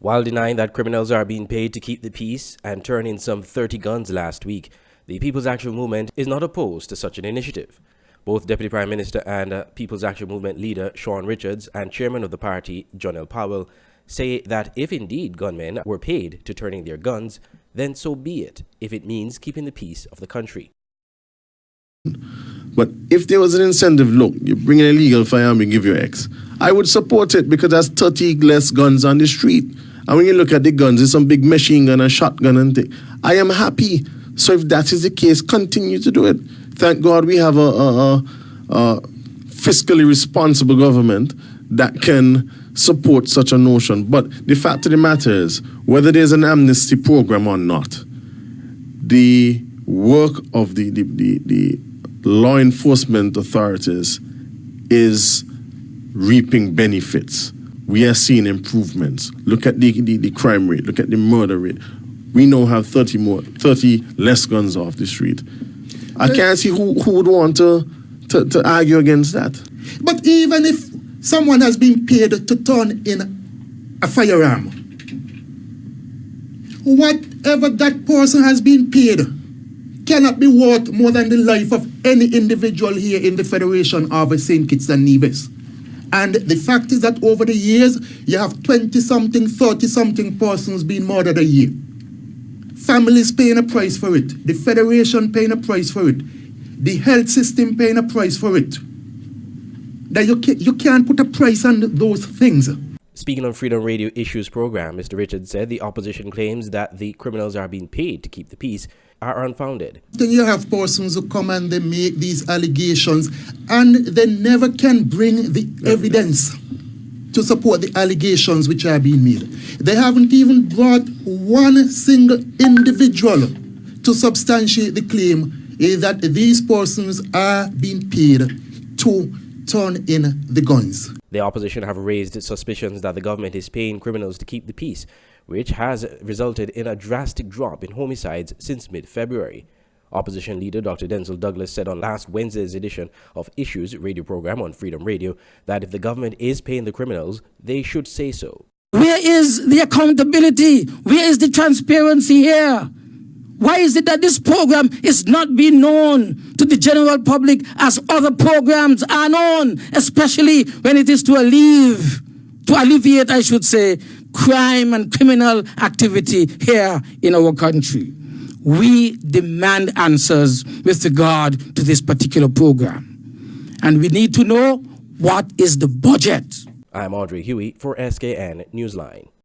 While denying that criminals are being paid to keep the peace and turn in some 30 guns last week, the People's Action Movement is not opposed to such an initiative. Both Deputy Prime Minister and People's Action Movement leader Sean Richards and Chairman of the party John L. Powell say that if indeed gunmen were paid to turn in their guns, then so be it, if it means keeping the peace of the country. But if there was an incentive, look, you bring an illegal firearm, we give you X. I would support it because there's 30 less guns on the street. And when you look at the guns, there's some big machine gun and shotgun and thing. I am happy. So if that is the case, continue to do it. Thank God we have a fiscally responsible government that can support such a notion. But the fact of the matter is, whether there's an amnesty program or not, the work of the law enforcement authorities is reaping benefits. We are seeing improvements. Look at the crime rate, look at the murder rate. We now have 30 less guns off the street. I can't see who would want to argue against that. But even if someone has been paid to turn in a firearm, whatever that person has been paid cannot be worth more than the life of any individual here in the Federation of St. Kitts and Nevis. And the fact is that over the years, you have 20-something, 30-something persons being murdered a year. Families paying a price for it. The Federation paying a price for it. The health system paying a price for it. That you can't put a price on those things. Speaking on Freedom Radio Issues program, Mr. Richards said the opposition claims that the criminals are being paid to keep the peace are unfounded. Then you have persons who come and they make these allegations and they never can bring the evidence to support the allegations which are being made. They haven't even brought one single individual to substantiate the claim that these persons are being paid to turn in the guns. The opposition have raised suspicions that the government is paying criminals to keep the peace, which has resulted in a drastic drop in homicides since mid-February. Opposition leader Dr. Denzel Douglas said on last Wednesday's edition of Issues radio program on Freedom Radio that if the government is paying the criminals, they should say so. Where is the accountability? Where is the transparency here? Why is it that this program is not being known to the general public as other programs are known, especially when it is to alleviate, I should say, crime and criminal activity here in our country? We demand answers with regard to this particular program. And we need to know what is the budget. I'm Audrey Huey for SKN Newsline.